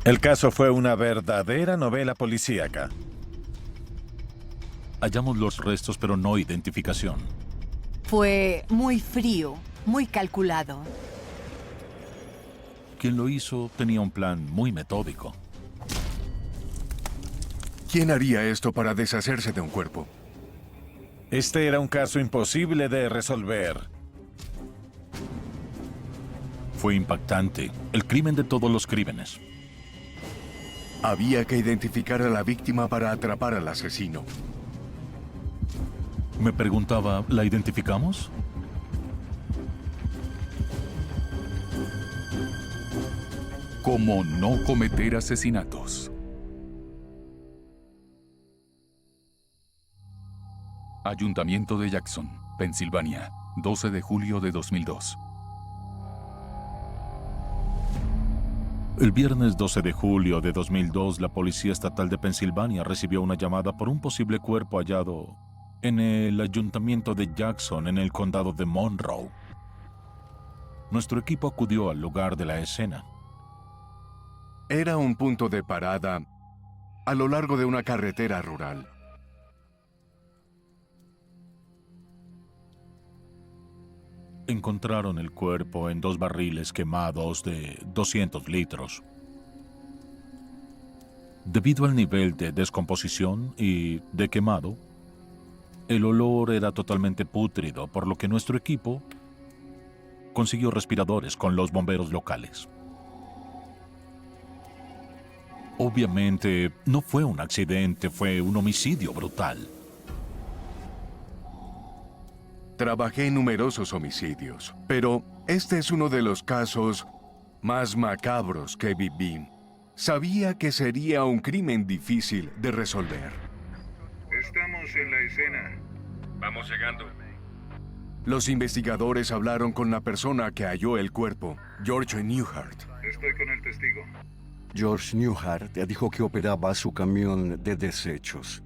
El caso fue una verdadera novela policíaca. Hallamos los restos, pero no identificación. Fue muy frío, muy calculado. Quien lo hizo tenía un plan muy metódico. ¿Quién haría esto para deshacerse de un cuerpo? Este era un caso imposible de resolver. Fue impactante. El crimen de todos los crímenes. Había que identificar a la víctima para atrapar al asesino. Me preguntaba, ¿la identificamos? Cómo no cometer asesinatos. Ayuntamiento de Jackson, Pensilvania, 12 de julio de 2002. El viernes 12 de julio de 2002, la Policía Estatal de Pensilvania recibió una llamada por un posible cuerpo hallado en el Ayuntamiento de Jackson, en el condado de Monroe. Nuestro equipo acudió al lugar de la escena. Era un punto de parada a lo largo de una carretera rural. Encontraron el cuerpo en 2 barriles quemados de 200 litros. Debido al nivel de descomposición y de quemado, el olor era totalmente pútrido, por lo que nuestro equipo consiguió respiradores con los bomberos locales. Obviamente, no fue un accidente, fue un homicidio brutal. Trabajé en numerosos homicidios, pero este es uno de los casos más macabros que viví. Sabía que sería un crimen difícil de resolver. Estamos en la escena. Vamos llegando. Los investigadores hablaron con la persona que halló el cuerpo, George Newhart. Estoy con el testigo. George Newhart dijo que operaba su camión de desechos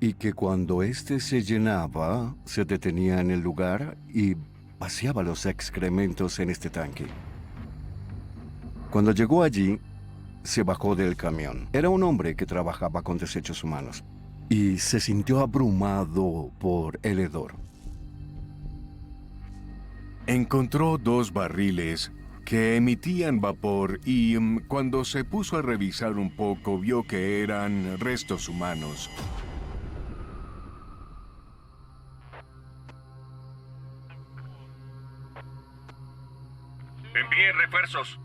y que cuando éste se llenaba, se detenía en el lugar y vaciaba los excrementos en este tanque. Cuando llegó allí, se bajó del camión. Era un hombre que trabajaba con desechos humanos y se sintió abrumado por el hedor. Encontró 2 barriles que emitían vapor y cuando se puso a revisar un poco vio que eran restos humanos. Envíen refuerzos.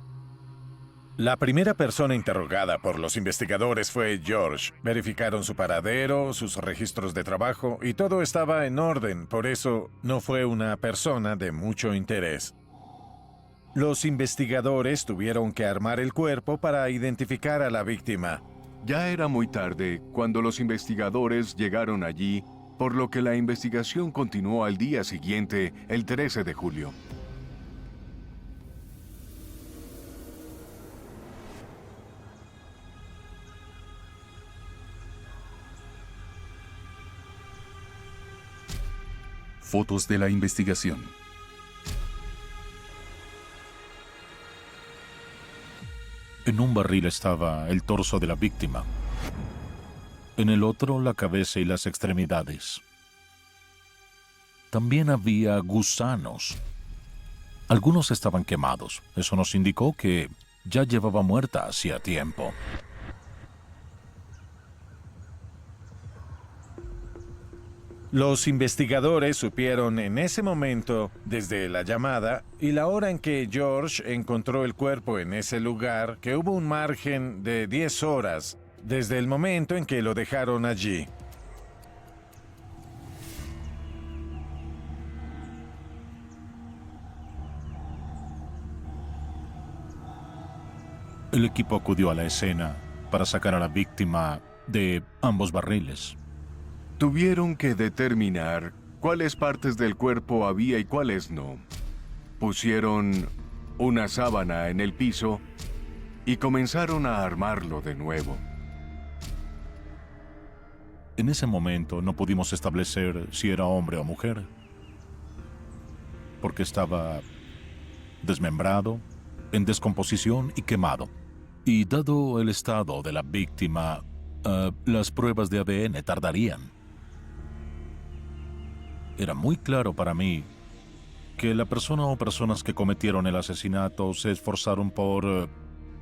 La primera persona interrogada por los investigadores fue George. Verificaron su paradero, sus registros de trabajo y todo estaba en orden, por eso no fue una persona de mucho interés. Los investigadores tuvieron que armar el cuerpo para identificar a la víctima. Ya era muy tarde cuando los investigadores llegaron allí, por lo que la investigación continuó al día siguiente, el 13 de julio. Fotos de la investigación. En un barril estaba el torso de la víctima. En el otro, la cabeza y las extremidades. También había gusanos. Algunos estaban quemados. Eso nos indicó que ya llevaba muerta hacía tiempo. Los investigadores supieron en ese momento, desde la llamada y la hora en que George encontró el cuerpo en ese lugar, que hubo un margen de 10 horas desde el momento en que lo dejaron allí. El equipo acudió a la escena para sacar a la víctima de ambos barriles. Tuvieron que determinar cuáles partes del cuerpo había y cuáles no. Pusieron una sábana en el piso y comenzaron a armarlo de nuevo. En ese momento no pudimos establecer si era hombre o mujer, porque estaba desmembrado, en descomposición y quemado. Y dado el estado de la víctima, las pruebas de ADN tardarían. Era muy claro para mí que la persona o personas que cometieron el asesinato se esforzaron por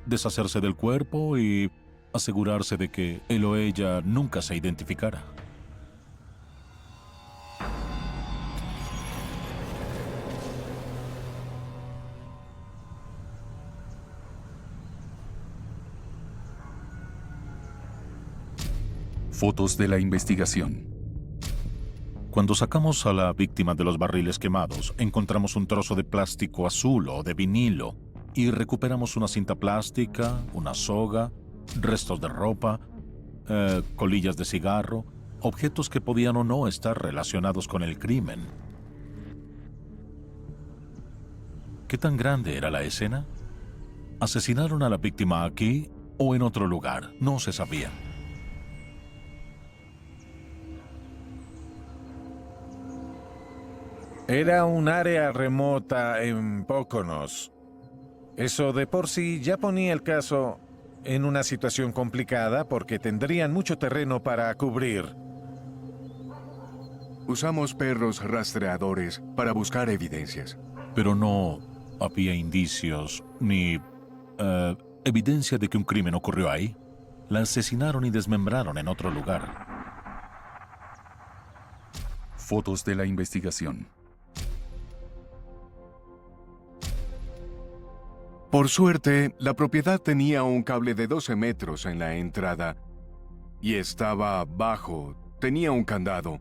deshacerse del cuerpo y asegurarse de que él o ella nunca se identificara. Fotos de la investigación. Cuando sacamos a la víctima de los barriles quemados, encontramos un trozo de plástico azul o de vinilo y recuperamos una cinta plástica, una soga, restos de ropa, colillas de cigarro, objetos que podían o no estar relacionados con el crimen. ¿Qué tan grande era la escena? ¿Asesinaron a la víctima aquí o en otro lugar? No se sabía. Era un área remota en Póconos. Eso de por sí ya ponía el caso en una situación complicada porque tendrían mucho terreno para cubrir. Usamos perros rastreadores para buscar evidencias. Pero no había indicios ni evidencia de que un crimen ocurrió ahí. La asesinaron y desmembraron en otro lugar. Fotos de la investigación. Por suerte, la propiedad tenía un cable de 12 metros en la entrada y estaba bajo, tenía un candado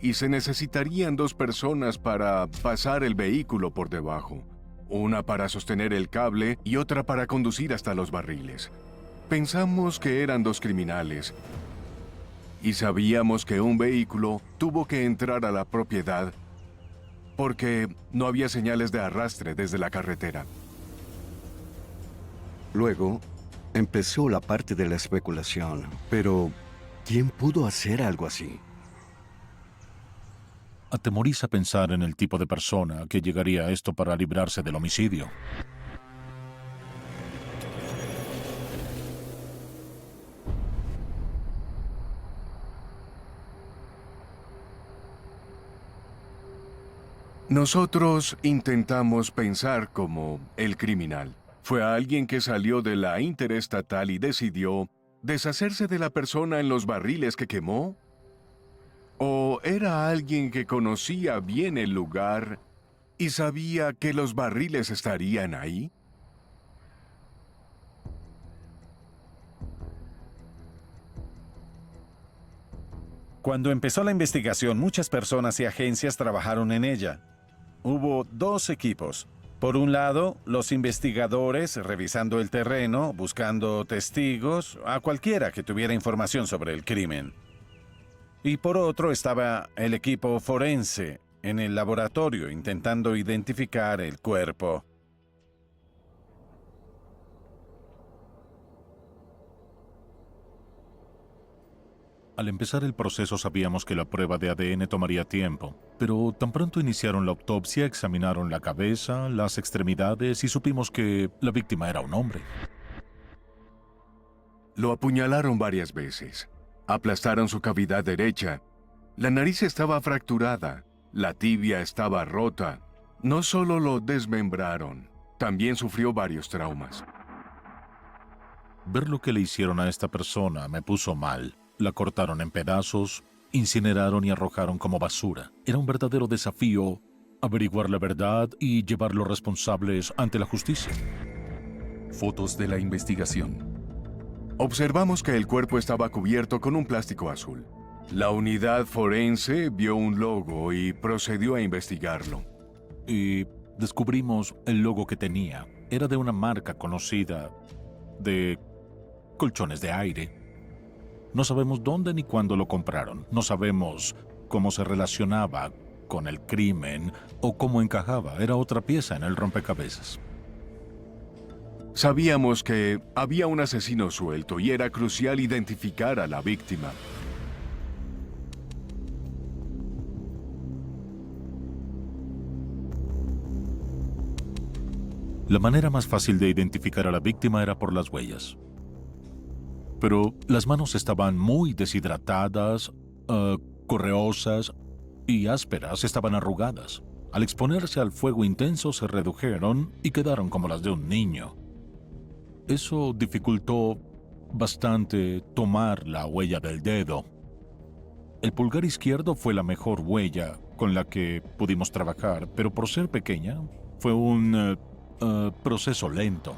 y se necesitarían 2 personas para pasar el vehículo por debajo, una para sostener el cable y otra para conducir hasta los barriles. Pensamos que eran 2 criminales y sabíamos que un vehículo tuvo que entrar a la propiedad porque no había señales de arrastre desde la carretera. Luego, empezó la parte de la especulación. Pero, ¿quién pudo hacer algo así? Atemoriza pensar en el tipo de persona que llegaría a esto para librarse del homicidio. Nosotros intentamos pensar como el criminal. Fue alguien que salió de la interestatal y decidió deshacerse de la persona en los barriles que quemó. ¿O era alguien que conocía bien el lugar y sabía que los barriles estarían ahí? Cuando empezó la investigación, muchas personas y agencias trabajaron en ella. Hubo 2 equipos. Por un lado, los investigadores revisando el terreno, buscando testigos, a cualquiera que tuviera información sobre el crimen. Y por otro estaba el equipo forense en el laboratorio intentando identificar el cuerpo. Al empezar el proceso sabíamos que la prueba de ADN tomaría tiempo, pero tan pronto iniciaron la autopsia, examinaron la cabeza, las extremidades y supimos que la víctima era un hombre. Lo apuñalaron varias veces. Aplastaron su cavidad derecha. La nariz estaba fracturada. La tibia estaba rota. No solo lo desmembraron, también sufrió varios traumas. Ver lo que le hicieron a esta persona me puso mal. La cortaron en pedazos, incineraron y arrojaron como basura. Era un verdadero desafío averiguar la verdad y llevar los responsables ante la justicia. Fotos de la investigación. Observamos que el cuerpo estaba cubierto con un plástico azul. La unidad forense vio un logo y procedió a investigarlo. Y descubrimos el logo que tenía. Era de una marca conocida de colchones de aire. No sabemos dónde ni cuándo lo compraron. No sabemos cómo se relacionaba con el crimen o cómo encajaba. Era otra pieza en el rompecabezas. Sabíamos que había un asesino suelto y era crucial identificar a la víctima. La manera más fácil de identificar a la víctima era por las huellas. Pero las manos estaban muy deshidratadas, correosas y ásperas, estaban arrugadas. Al exponerse al fuego intenso se redujeron y quedaron como las de un niño. Eso dificultó bastante tomar la huella del dedo. El pulgar izquierdo fue la mejor huella con la que pudimos trabajar, pero por ser pequeña fue un proceso lento.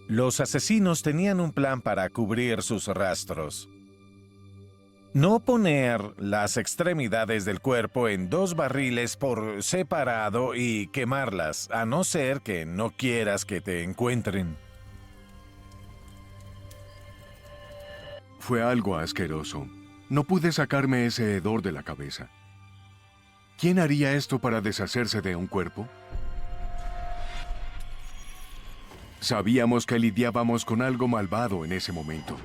Los asesinos tenían un plan para cubrir sus rastros. No poner las extremidades del cuerpo en 2 barriles por separado y quemarlas, a no ser que no quieras que te encuentren. Fue algo asqueroso. No pude sacarme ese hedor de la cabeza. ¿Quién haría esto para deshacerse de un cuerpo? Sabíamos que lidiábamos con algo malvado en ese momento.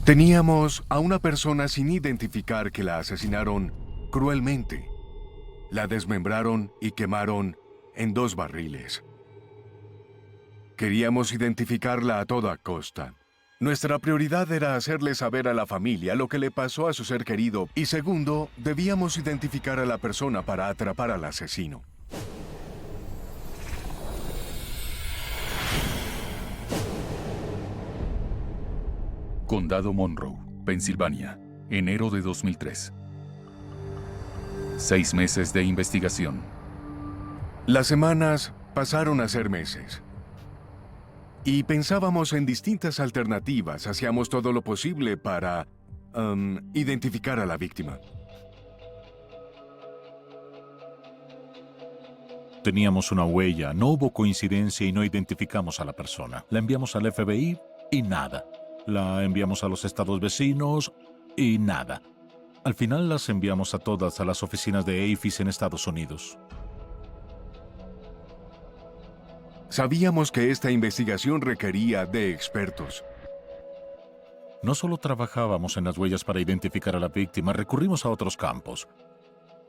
Teníamos a una persona sin identificar que la asesinaron cruelmente. La desmembraron y quemaron en 2 barriles. Queríamos identificarla a toda costa. Nuestra prioridad era hacerle saber a la familia lo que le pasó a su ser querido y segundo, debíamos identificar a la persona para atrapar al asesino. Condado Monroe, Pensilvania, enero de 2003. 6 meses de investigación. Las semanas pasaron a ser meses. Y pensábamos en distintas alternativas, hacíamos todo lo posible para identificar a la víctima. Teníamos una huella, no hubo coincidencia y no identificamos a la persona. La enviamos al FBI y nada. La enviamos a los estados vecinos y nada. Al final las enviamos a todas a las oficinas de AFIS en Estados Unidos. Sabíamos que esta investigación requería de expertos. No solo trabajábamos en las huellas para identificar a la víctima, recurrimos a otros campos.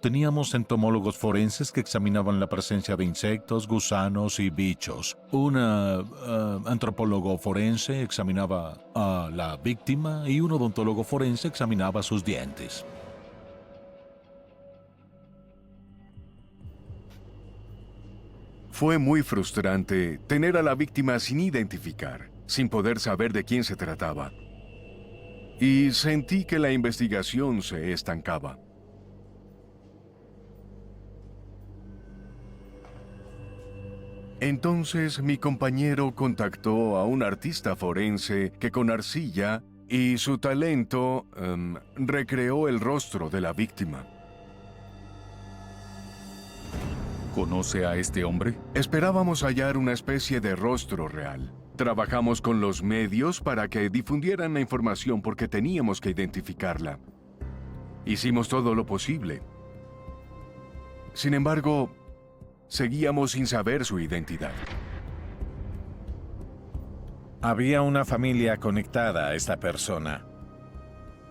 Teníamos entomólogos forenses que examinaban la presencia de insectos, gusanos y bichos. Un antropólogo forense examinaba a la víctima y un odontólogo forense examinaba sus dientes. Fue muy frustrante tener a la víctima sin identificar, sin poder saber de quién se trataba. Y sentí que la investigación se estancaba. Entonces mi compañero contactó a un artista forense que con arcilla y su talento recreó el rostro de la víctima. ¿Conoce a este hombre? Esperábamos hallar una especie de rostro real. Trabajamos con los medios para que difundieran la información porque teníamos que identificarla. Hicimos todo lo posible. Sin embargo, seguíamos sin saber su identidad. Había una familia conectada a esta persona.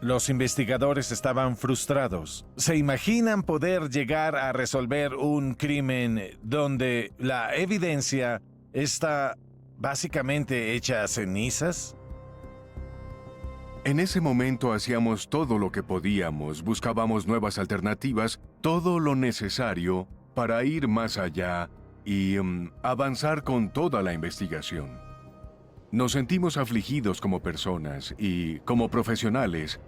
Los investigadores estaban frustrados. ¿Se imaginan poder llegar a resolver un crimen donde la evidencia está básicamente hecha cenizas? En ese momento hacíamos todo lo que podíamos, buscábamos nuevas alternativas, todo lo necesario para ir más allá y avanzar con toda la investigación. Nos sentimos afligidos como personas y como profesionales,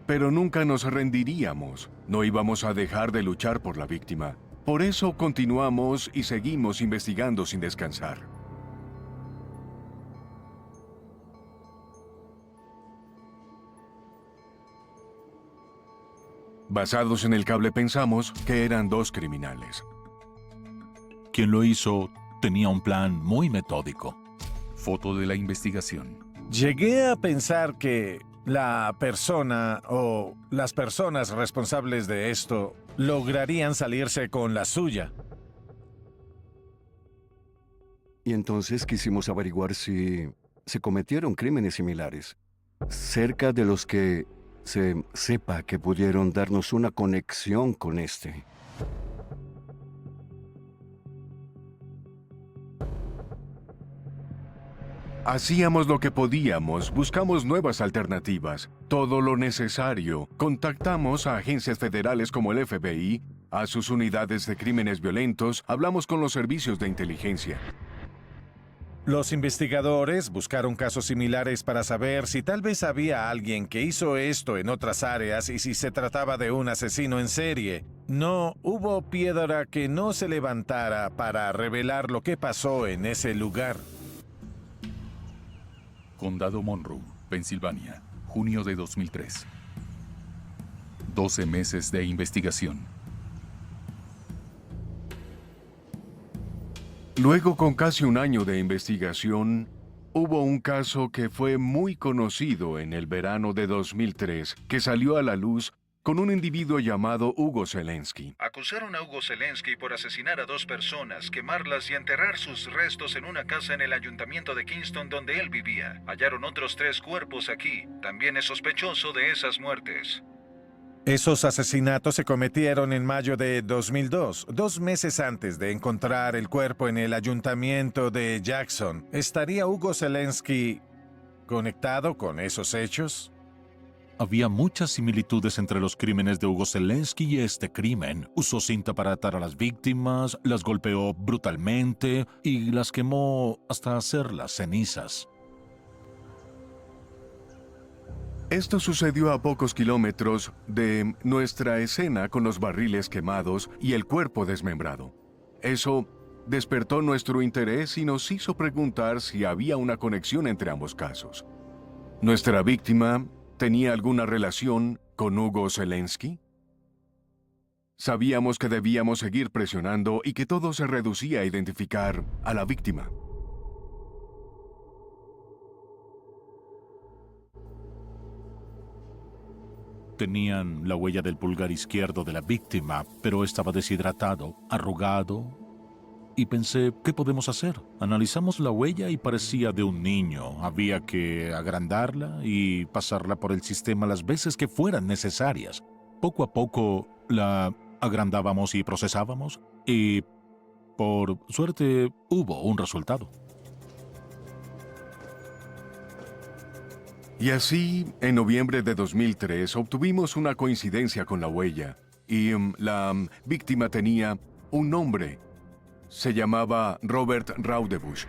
pero nunca nos rendiríamos, no íbamos a dejar de luchar por la víctima. Por eso continuamos y seguimos investigando sin descansar. Basados en el cable pensamos que eran 2 criminales. Quien lo hizo tenía un plan muy metódico. Foto de la investigación. Llegué a pensar que la persona o las personas responsables de esto lograrían salirse con la suya. Y entonces quisimos averiguar si se cometieron crímenes similares, cerca de los que se sepa que pudieron darnos una conexión con este. Hacíamos lo que podíamos, buscamos nuevas alternativas, todo lo necesario. Contactamos a agencias federales como el FBI, a sus unidades de crímenes violentos, hablamos con los servicios de inteligencia. Los investigadores buscaron casos similares para saber si tal vez había alguien que hizo esto en otras áreas y si se trataba de un asesino en serie. No hubo piedra que no se levantara para revelar lo que pasó en ese lugar. Condado Monroe, Pensilvania, junio de 2003. 12 meses de investigación. Luego, con casi un año de investigación, hubo un caso que fue muy conocido en el verano de 2003, que salió a la luz con un individuo llamado Hugo Zelensky. Acusaron a Hugo Zelensky por asesinar a 2 personas, quemarlas y enterrar sus restos en una casa en el ayuntamiento de Kingston donde él vivía. Hallaron otros 3 cuerpos aquí. También es sospechoso de esas muertes. Esos asesinatos se cometieron en mayo de 2002, 2 meses antes de encontrar el cuerpo en el ayuntamiento de Jackson. ¿Estaría Hugo Zelensky conectado con esos hechos? Había muchas similitudes entre los crímenes de Hugo Zelensky y este crimen. Usó cinta para atar a las víctimas, las golpeó brutalmente y las quemó hasta hacerlas cenizas. Esto sucedió a pocos kilómetros de nuestra escena con los barriles quemados y el cuerpo desmembrado. Eso despertó nuestro interés y nos hizo preguntar si había una conexión entre ambos casos. ¿Nuestra víctima tenía alguna relación con Hugo Zelensky? Sabíamos que debíamos seguir presionando y que todo se reducía a identificar a la víctima. Tenían la huella del pulgar izquierdo de la víctima, pero estaba deshidratado, arrugado, y pensé, ¿qué podemos hacer? Analizamos la huella y parecía de un niño. Había que agrandarla y pasarla por el sistema las veces que fueran necesarias. Poco a poco la agrandábamos y procesábamos, y por suerte hubo un resultado. Y así, en noviembre de 2003, obtuvimos una coincidencia con la huella, y la víctima tenía un nombre. Se llamaba Robert Raudebush.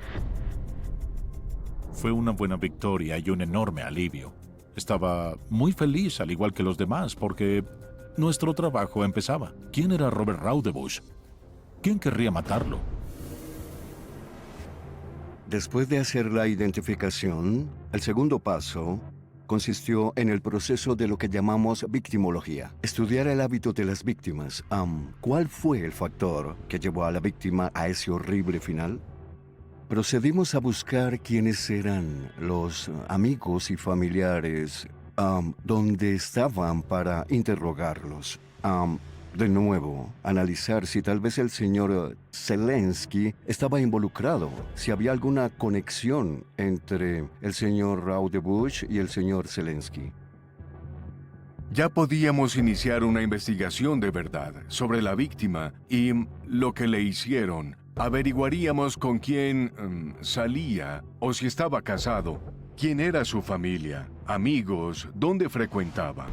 Fue una buena victoria y un enorme alivio. Estaba muy feliz, al igual que los demás, porque nuestro trabajo empezaba. ¿Quién era Robert Raudebush? ¿Quién querría matarlo? Después de hacer la identificación, el segundo paso consistió en el proceso de lo que llamamos victimología. Estudiar el hábito de las víctimas. ¿Cuál fue el factor que llevó a la víctima a ese horrible final? Procedimos a buscar quiénes eran los amigos y familiares donde estaban para interrogarlos. De nuevo, analizar si tal vez el señor Zelensky estaba involucrado, si había alguna conexión entre el señor Raudebush y el señor Zelensky. Ya podíamos iniciar una investigación de verdad sobre la víctima y lo que le hicieron. Averiguaríamos con quién salía o si estaba casado, quién era su familia, amigos, dónde frecuentaba.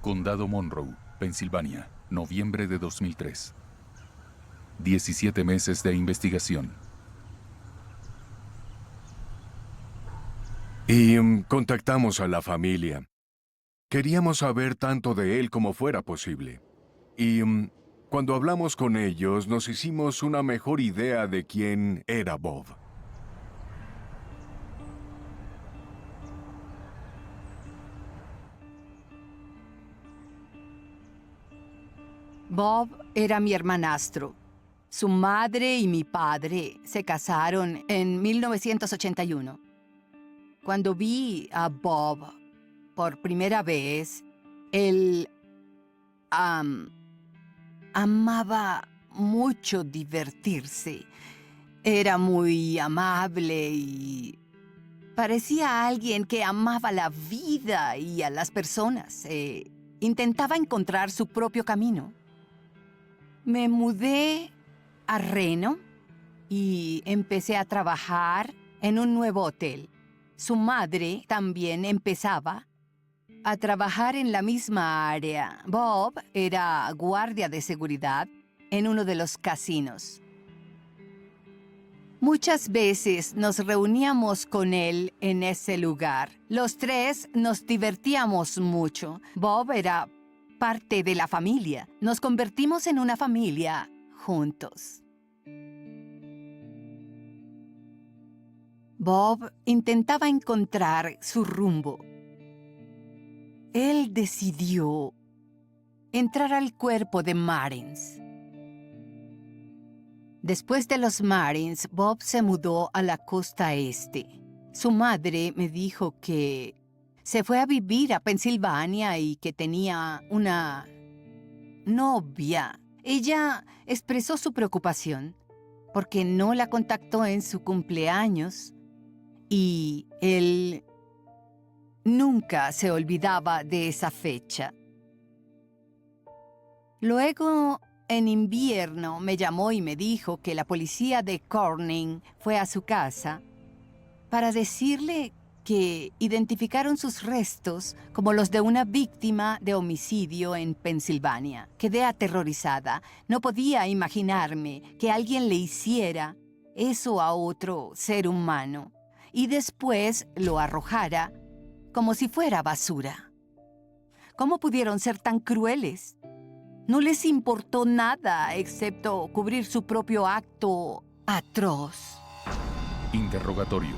Condado Monroe, Pensilvania, noviembre de 2003. 17 meses de investigación. Y contactamos a la familia. Queríamos saber tanto de él como fuera posible. Y cuando hablamos con ellos, nos hicimos una mejor idea de quién era Bob. Bob era mi hermanastro. Su madre y mi padre se casaron en 1981. Cuando vi a Bob por primera vez, él amaba mucho divertirse. Era muy amable y parecía alguien que amaba la vida y a las personas. Intentaba encontrar su propio camino. Me mudé a Reno y empecé a trabajar en un nuevo hotel. Su madre también empezaba a trabajar en la misma área. Bob era guardia de seguridad en uno de los casinos. Muchas veces nos reuníamos con él en ese lugar. Los tres nos divertíamos mucho. Bob era parte de la familia. Nos convertimos en una familia juntos. Bob intentaba encontrar su rumbo. Él decidió entrar al cuerpo de Marines. Después de los Marines, Bob se mudó a la costa este. Su madre me dijo que se fue a vivir a Pensilvania y que tenía una novia. Ella expresó su preocupación porque no la contactó en su cumpleaños y él nunca se olvidaba de esa fecha. Luego, en invierno, me llamó y me dijo que la policía de Corning fue a su casa para decirle que identificaron sus restos como los de una víctima de homicidio en Pensilvania. Quedé aterrorizada. No podía imaginarme que alguien le hiciera eso a otro ser humano y después lo arrojara como si fuera basura. ¿Cómo pudieron ser tan crueles? No les importó nada excepto cubrir su propio acto atroz. Interrogatorio.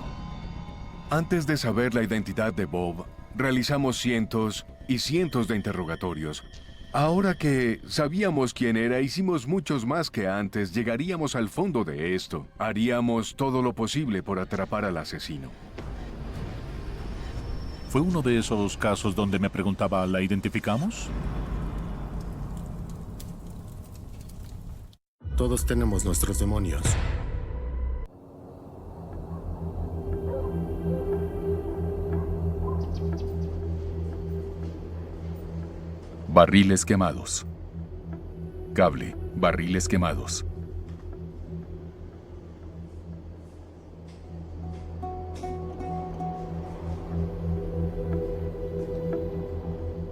Antes de saber la identidad de Bob, realizamos cientos y cientos de interrogatorios. Ahora que sabíamos quién era, hicimos muchos más que antes. Llegaríamos al fondo de esto. Haríamos todo lo posible por atrapar al asesino. ¿Fue uno de esos casos donde me preguntaba, ¿la identificamos? Todos tenemos nuestros demonios. Barriles quemados. Cable, barriles quemados.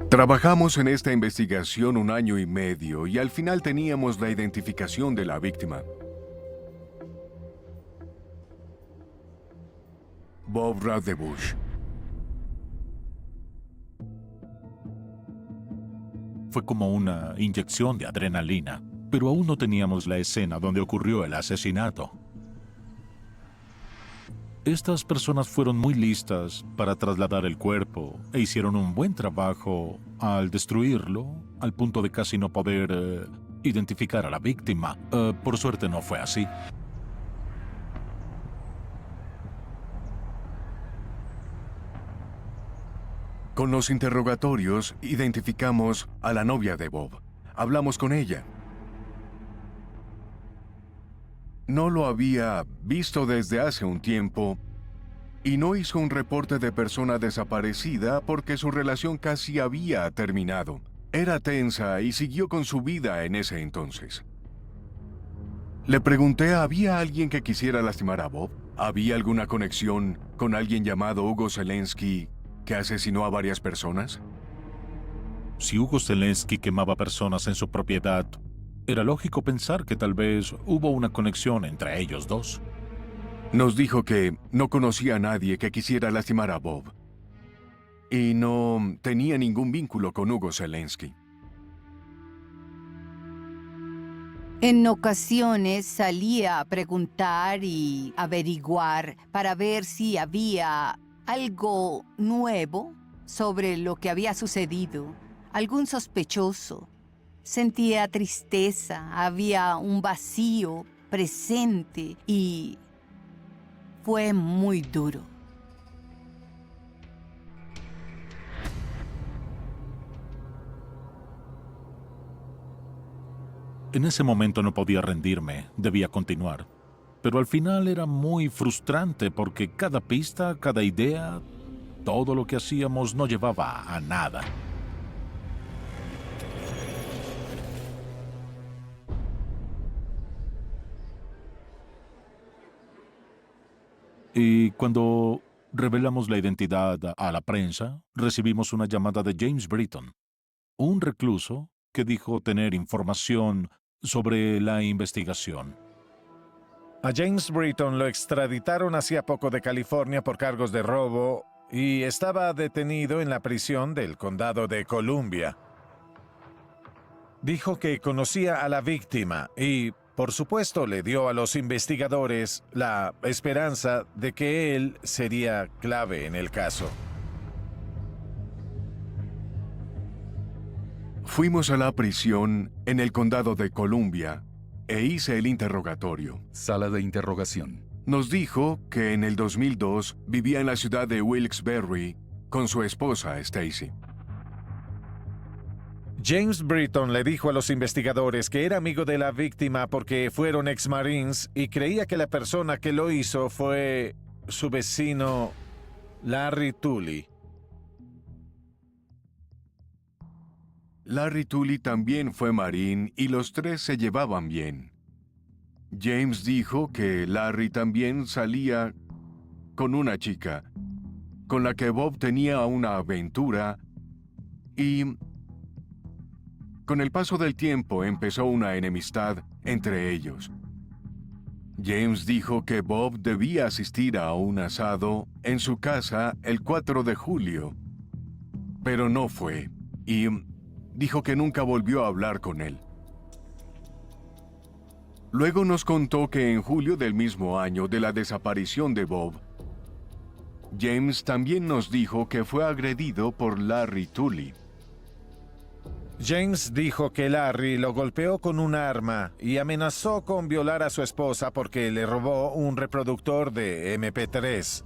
Trabajamos en esta investigación 1 año y medio y al final teníamos la identificación de la víctima. Bob Radebush. Fue como una inyección de adrenalina, pero aún no teníamos la escena donde ocurrió el asesinato. Estas personas fueron muy listas para trasladar el cuerpo e hicieron un buen trabajo al destruirlo, al punto de casi no poder identificar a la víctima. Por suerte no fue así. Con los interrogatorios, identificamos a la novia de Bob. Hablamos con ella. No lo había visto desde hace un tiempo y no hizo un reporte de persona desaparecida porque su relación casi había terminado. Era tensa y siguió con su vida en ese entonces. Le pregunté, ¿había alguien que quisiera lastimar a Bob? ¿Había alguna conexión con alguien llamado Hugo Zelensky que asesinó a varias personas? Si Hugo Zelensky quemaba personas en su propiedad, era lógico pensar que tal vez hubo una conexión entre ellos dos. Nos dijo que no conocía a nadie que quisiera lastimar a Bob y no tenía ningún vínculo con Hugo Zelensky. En ocasiones salía a preguntar y averiguar para ver si había algo nuevo sobre lo que había sucedido, algún sospechoso. Sentía tristeza, había un vacío presente y fue muy duro. En ese momento no podía rendirme, debía continuar. Pero al final era muy frustrante porque cada pista, cada idea, todo lo que hacíamos no llevaba a nada. Y cuando revelamos la identidad a la prensa, recibimos una llamada de James Britton, un recluso que dijo tener información sobre la investigación. A James Britton lo extraditaron hacía poco de California por cargos de robo y estaba detenido en la prisión del condado de Columbia. Dijo que conocía a la víctima y, por supuesto, le dio a los investigadores la esperanza de que él sería clave en el caso. Fuimos a la prisión en el condado de Columbia e hice el interrogatorio. Sala de interrogación. Nos dijo que en el 2002 vivía en la ciudad de Wilkes-Barre con su esposa Stacy. James Britton le dijo a los investigadores que era amigo de la víctima porque fueron ex-marines y creía que la persona que lo hizo fue su vecino Larry Tully. Larry Tully también fue marín y los tres se llevaban bien. James dijo que Larry también salía con una chica, con la que Bob tenía una aventura y con el paso del tiempo empezó una enemistad entre ellos. James dijo que Bob debía asistir a un asado en su casa el 4 de julio, pero no fue y dijo que nunca volvió a hablar con él. Luego nos contó que en julio del mismo año de la desaparición de Bob, James también nos dijo que fue agredido por Larry Tully. James dijo que Larry lo golpeó con un arma y amenazó con violar a su esposa porque le robó un reproductor de MP3.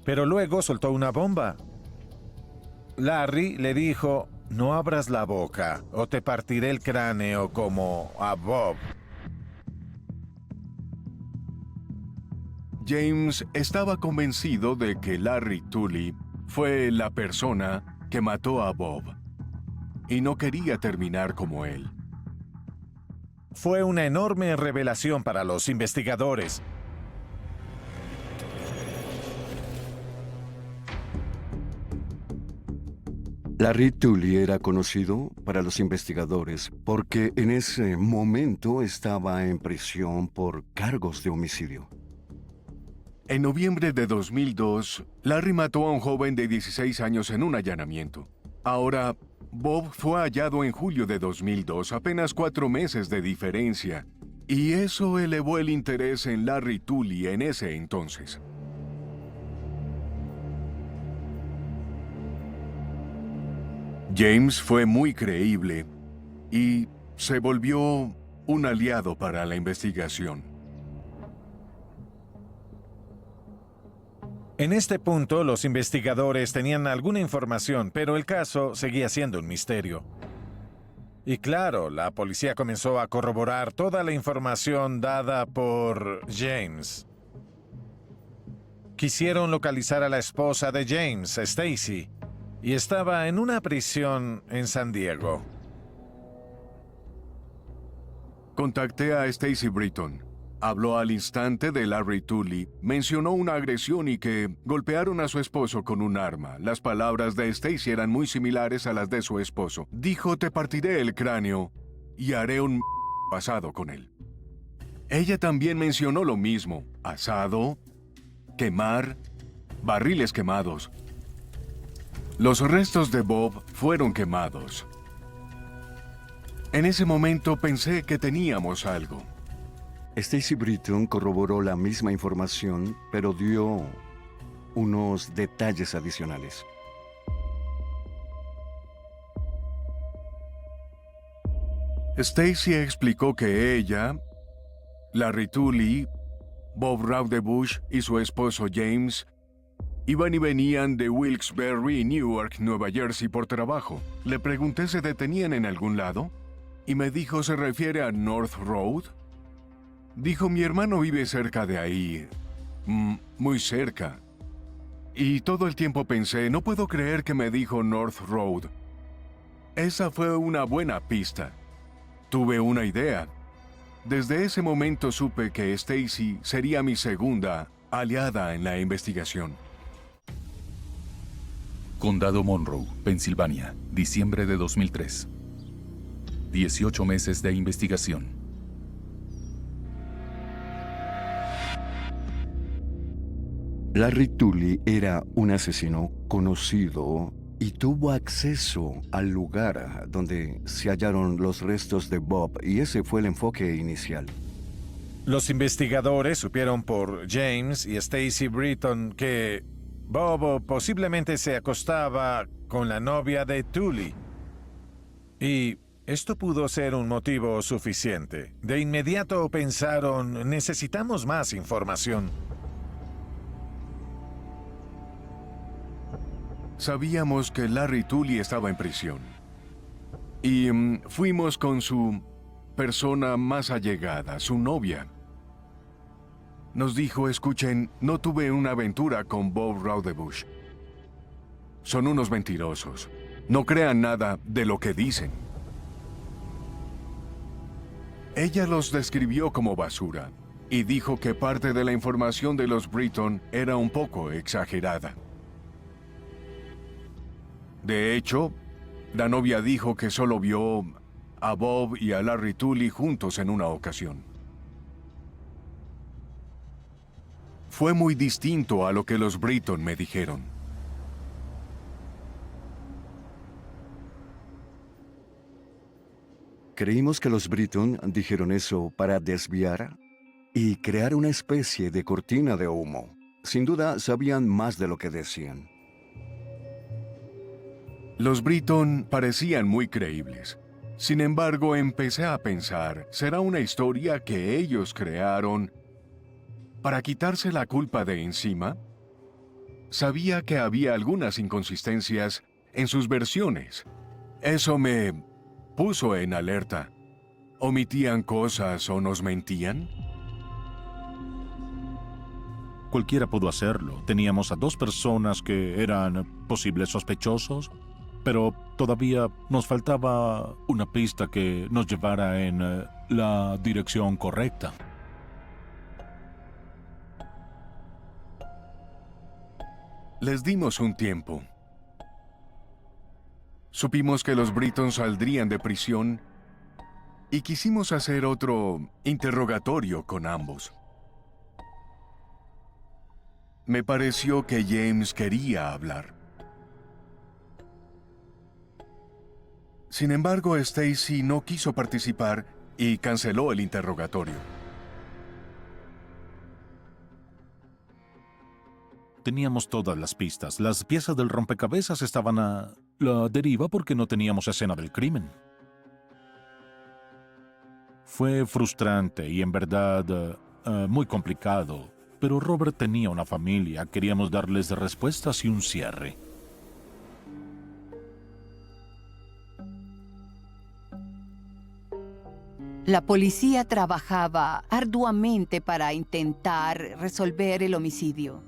Pero luego soltó una bomba. Larry le dijo: "No abras la boca o te partiré el cráneo como a Bob". James estaba convencido de que Larry Tully fue la persona que mató a Bob y no quería terminar como él. Fue una enorme revelación para los investigadores. Larry Tully era conocido para los investigadores porque en ese momento estaba en prisión por cargos de homicidio. En noviembre de 2002, Larry mató a un joven de 16 años en un allanamiento. Ahora, Bob fue hallado en julio de 2002, apenas 4 meses de diferencia, y eso elevó el interés en Larry Tully en ese entonces. James fue muy creíble y se volvió un aliado para la investigación. En este punto, los investigadores tenían alguna información, pero el caso seguía siendo un misterio. Y claro, la policía comenzó a corroborar toda la información dada por James. Quisieron localizar a la esposa de James, Stacy, y estaba en una prisión en San Diego. Contacté a Stacy Britton. Habló al instante de Larry Tully, mencionó una agresión y que golpearon a su esposo con un arma. Las palabras de Stacy eran muy similares a las de su esposo. Dijo: "Te partiré el cráneo y haré un asado con él". Ella también mencionó lo mismo: asado, quemar, barriles quemados. Los restos de Bob fueron quemados. En ese momento pensé que teníamos algo. Stacy Britton corroboró la misma información, pero dio unos detalles adicionales. Stacy explicó que ella, Larry Tully, Bob Raudebush y su esposo James iban y venían de Wilkes-Barre, Newark, Nueva Jersey por trabajo. Le pregunté si detenían en algún lado y me dijo: ¿se refiere a North Road? Dijo, mi hermano vive cerca de ahí, muy cerca. Y todo el tiempo pensé, no puedo creer que me dijo North Road. Esa fue una buena pista. Tuve una idea. Desde ese momento supe que Stacy sería mi segunda aliada en la investigación. Condado Monroe, Pensilvania, diciembre de 2003. 18 meses de investigación. Larry Tully era un asesino conocido y tuvo acceso al lugar donde se hallaron los restos de Bob, y ese fue el enfoque inicial. Los investigadores supieron por James y Stacy Britton que Bob posiblemente se acostaba con la novia de Tully. Y esto pudo ser un motivo suficiente. De inmediato pensaron, necesitamos más información. Sabíamos que Larry Tully estaba en prisión. Y fuimos con su persona más allegada, su novia. Nos dijo, escuchen, no tuve una aventura con Bob Raudebush. Son unos mentirosos. No crean nada de lo que dicen. Ella los describió como basura y dijo que parte de la información de los Britton era un poco exagerada. De hecho, la novia dijo que solo vio a Bob y a Larry Tully juntos en una ocasión. Fue muy distinto a lo que los Britton me dijeron. Creímos que los Britton dijeron eso para desviar y crear una especie de cortina de humo. Sin duda, sabían más de lo que decían. Los Britton parecían muy creíbles. Sin embargo, empecé a pensar, ¿será una historia que ellos crearon para quitarse la culpa de encima? Sabía que había algunas inconsistencias en sus versiones. Eso me puso en alerta. ¿Omitían cosas o nos mentían? Cualquiera pudo hacerlo. Teníamos a dos personas que eran posibles sospechosos, pero todavía nos faltaba una pista que nos llevara en la dirección correcta. Les dimos un tiempo. Supimos que los Britton saldrían de prisión y quisimos hacer otro interrogatorio con ambos. Me pareció que James quería hablar. Sin embargo, Stacy no quiso participar y canceló el interrogatorio. Teníamos todas las pistas. Las piezas del rompecabezas estaban a la deriva porque no teníamos escena del crimen. Fue frustrante y en verdad muy complicado, pero Robert tenía una familia, queríamos darles respuestas y un cierre. La policía trabajaba arduamente para intentar resolver el homicidio.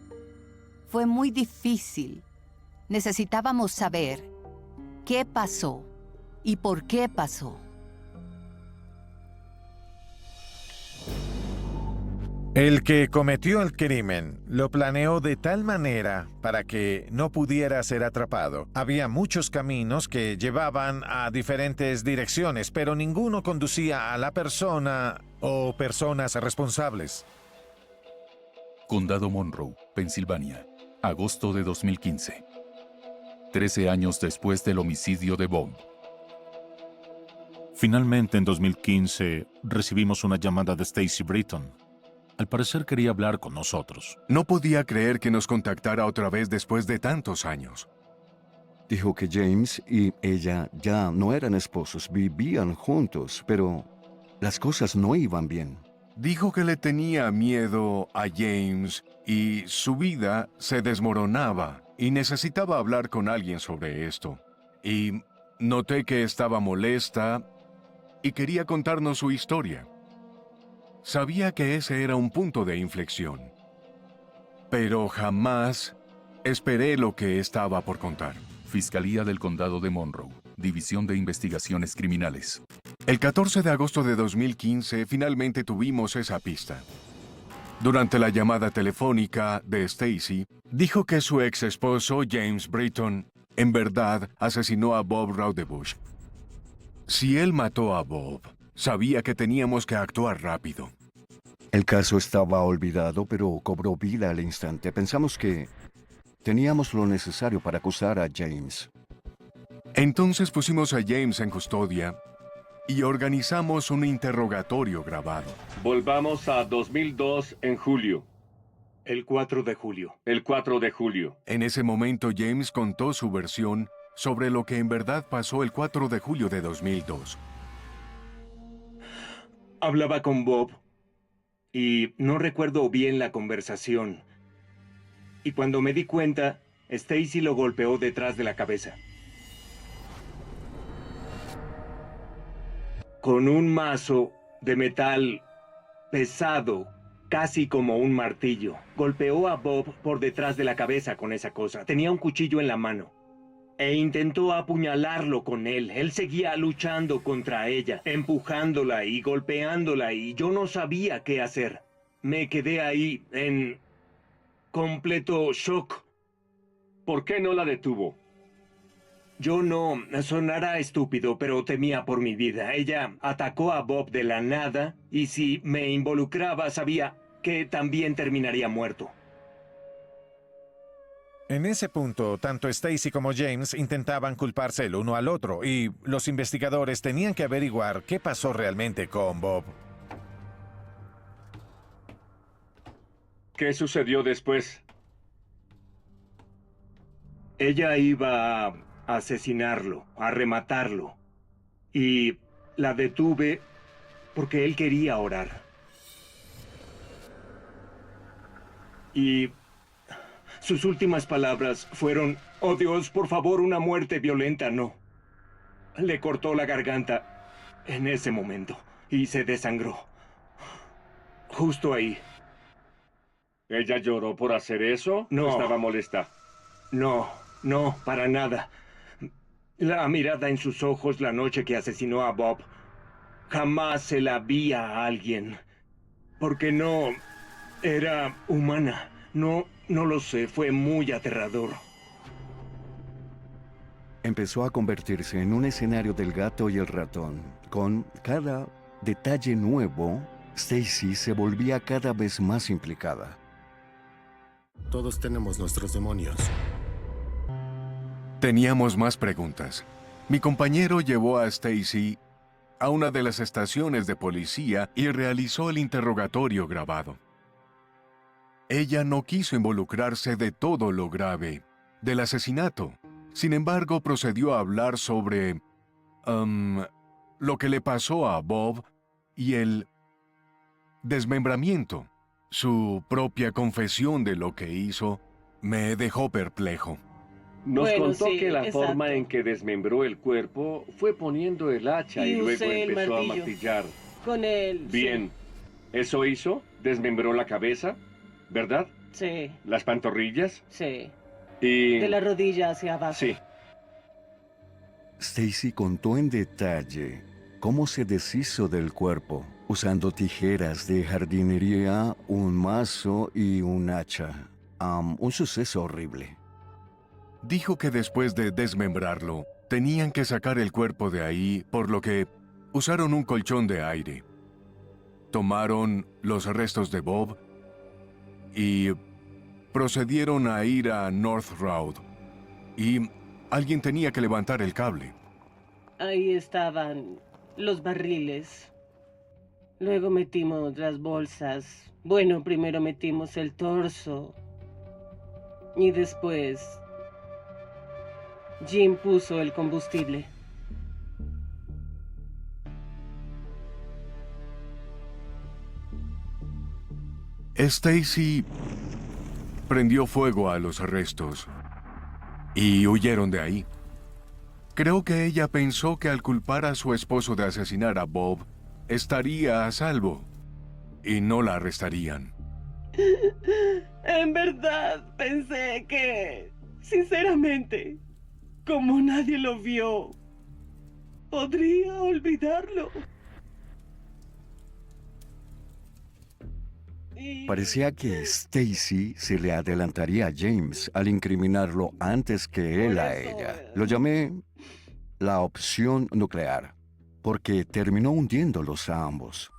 Fue muy difícil. Necesitábamos saber qué pasó y por qué pasó. El que cometió el crimen lo planeó de tal manera para que no pudiera ser atrapado. Había muchos caminos que llevaban a diferentes direcciones, pero ninguno conducía a la persona o personas responsables. Condado Monroe, Pensilvania, agosto de 2015. 13 años después del homicidio de Bob. Finalmente, en 2015, recibimos una llamada de Stacy Britton. Al parecer quería hablar con nosotros. No podía creer que nos contactara otra vez después de tantos años. Dijo que James y ella ya no eran esposos, vivían juntos, pero las cosas no iban bien. Dijo que le tenía miedo a James y su vida se desmoronaba y necesitaba hablar con alguien sobre esto. Y noté que estaba molesta y quería contarnos su historia. Sabía que ese era un punto de inflexión. Pero jamás esperé lo que estaba por contar. Fiscalía del Condado de Monroe, División de Investigaciones Criminales. El 14 de agosto de 2015 finalmente tuvimos esa pista. Durante la llamada telefónica de Stacy, dijo que su ex esposo James Britton en verdad asesinó a Bob Raudebush. Si él mató a Bob, sabía que teníamos que actuar rápido. El caso estaba olvidado, pero cobró vida al instante. Pensamos que teníamos lo necesario para acusar a James. Entonces pusimos a James en custodia y organizamos un interrogatorio grabado. Volvamos a 2002 en julio. El 4 de julio. El 4 de julio. En ese momento James contó su versión sobre lo que en verdad pasó el 4 de julio de 2002. Hablaba con Bob y no recuerdo bien la conversación. Y cuando me di cuenta, Stacy lo golpeó detrás de la cabeza. Con un mazo de metal pesado, casi como un martillo. Golpeó a Bob por detrás de la cabeza con esa cosa. Tenía un cuchillo en la mano. E intentó apuñalarlo con él. Él seguía luchando contra ella, empujándola y golpeándola, y yo no sabía qué hacer. Me quedé ahí en completo shock. ¿Por qué no la detuvo? Yo no, sonará estúpido, pero temía por mi vida. Ella atacó a Bob de la nada, y si me involucraba sabía que también terminaría muerto. En ese punto, tanto Stacy como James intentaban culparse el uno al otro, y los investigadores tenían que averiguar qué pasó realmente con Bob. ¿Qué sucedió después? Ella iba a asesinarlo, a rematarlo. Y la detuve porque él quería orar. Y sus últimas palabras fueron: "Oh Dios, por favor, una muerte violenta, no". Le cortó la garganta en ese momento y se desangró. Justo ahí. ¿Ella lloró por hacer eso? No. ¿O estaba molesta? No, para nada. La mirada en sus ojos la noche que asesinó a Bob, jamás se la vi a alguien. Porque no era humana. No lo sé, fue muy aterrador. Empezó a convertirse en un escenario del gato y el ratón. Con cada detalle nuevo, Stacy se volvía cada vez más implicada. Todos tenemos nuestros demonios. Teníamos más preguntas. Mi compañero llevó a Stacy a una de las estaciones de policía y realizó el interrogatorio grabado. Ella no quiso involucrarse de todo lo grave del asesinato. Sin embargo, procedió a hablar sobre lo que le pasó a Bob y el desmembramiento. Su propia confesión de lo que hizo me dejó perplejo. Nos contó sí, que la exacto. forma en que desmembró el cuerpo fue poniendo el hacha y luego usé el empezó a martillo. martillar. Con él. Bien. ¿Eso hizo? ¿Desmembró la cabeza? ¿Verdad? Sí, ¿Las pantorrillas? sí. Y... De la rodilla hacia abajo. Sí. Stacy contó en detalle cómo se deshizo del cuerpo, usando tijeras de jardinería, un mazo y un hacha. Un suceso horrible. Dijo que después de desmembrarlo, tenían que sacar el cuerpo de ahí, por lo que usaron un colchón de aire. Tomaron los restos de Bob y procedieron a ir a North Road. Y alguien tenía que levantar el cable. Ahí estaban los barriles. Luego metimos las bolsas. Bueno, primero metimos el torso. Y después Jim puso el combustible. Stacy prendió fuego a los restos y huyeron de ahí. Creo que ella pensó que al culpar a su esposo de asesinar a Bob, estaría a salvo. y no la arrestarían. En verdad, pensé que, sinceramente, como nadie lo vio, podría olvidarlo. Parecía que Stacy se le adelantaría a James al incriminarlo antes que él a ella. Lo llamé la opción nuclear, porque terminó hundiéndolos a ambos.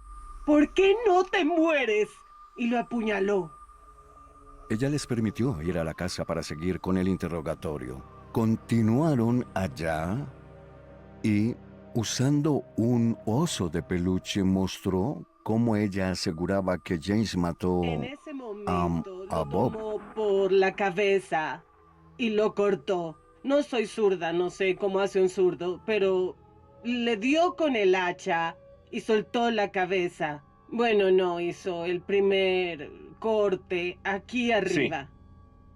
¿Por qué no te mueres? Y lo apuñaló. Ella les permitió ir a la casa para seguir con el interrogatorio. Continuaron allá y, usando un oso de peluche, mostró cómo ella aseguraba que James mató En ese momento a lo Bob. tomó por la cabeza y lo cortó. No soy zurda, no sé cómo hace un zurdo, pero le dio con el hacha y soltó la cabeza. Bueno, no, hizo el primer corte aquí arriba.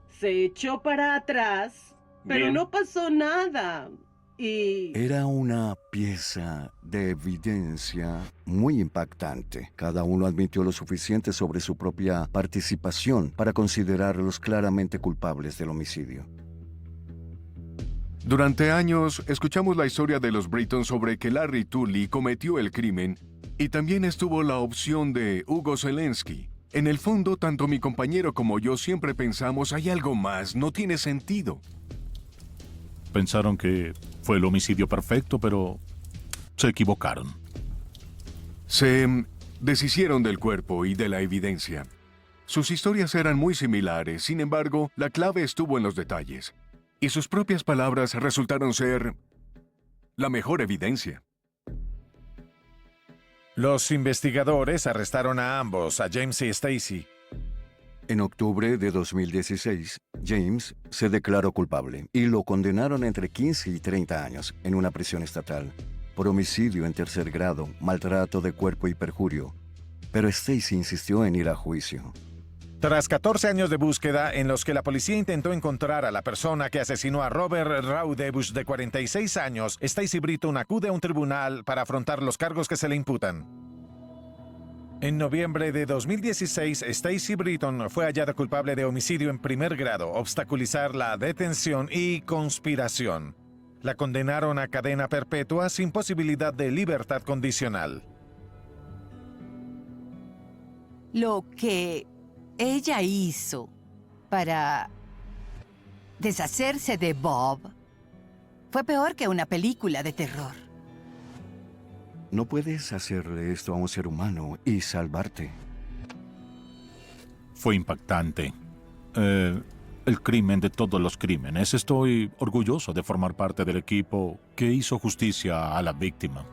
Se echó para atrás, pero Bien. no pasó nada. Y Era una pieza de evidencia muy impactante. Cada uno admitió lo suficiente sobre su propia participación para considerarlos claramente culpables del homicidio. Durante años, escuchamos la historia de los Britton sobre que Larry Tully cometió el crimen y también estuvo la opción de Hugo Zelensky. En el fondo, tanto mi compañero como yo siempre pensamos, hay algo más, no tiene sentido. Pensaron que fue el homicidio perfecto, pero se equivocaron. Se deshicieron del cuerpo y de la evidencia. Sus historias eran muy similares, sin embargo, la clave estuvo en los detalles. Y sus propias palabras resultaron ser la mejor evidencia. Los investigadores arrestaron a ambos, a James y Stacy. En octubre de 2016, James se declaró culpable y lo condenaron entre 15 y 30 años en una prisión estatal por homicidio en tercer grado, maltrato de cuerpo y perjurio. Pero Stacy insistió en ir a juicio. Tras 14 años de búsqueda en los que la policía intentó encontrar a la persona que asesinó a Robert Raudebush de 46 años, Stacy Britton acude a un tribunal para afrontar los cargos que se le imputan. En noviembre de 2016, Stacy Britton fue hallada culpable de homicidio en primer grado, obstaculizar la detención y conspiración. La condenaron a cadena perpetua sin posibilidad de libertad condicional. Lo que ella hizo para deshacerse de Bob fue peor que una película de terror. No puedes hacerle esto a un ser humano y salvarte. Fue impactante. El crimen de todos los crímenes. Estoy orgulloso de formar parte del equipo que hizo justicia a la víctima.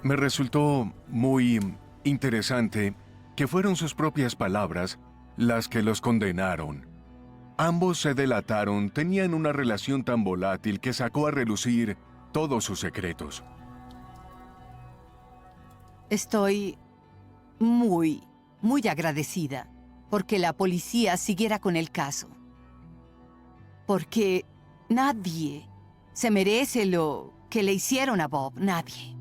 Me resultó muy interesante que fueron sus propias palabras las que los condenaron. Ambos se delataron, tenían una relación tan volátil que sacó a relucir todos sus secretos. Estoy muy agradecida porque la policía siguiera con el caso. Porque nadie se merece lo que le hicieron a Bob, nadie.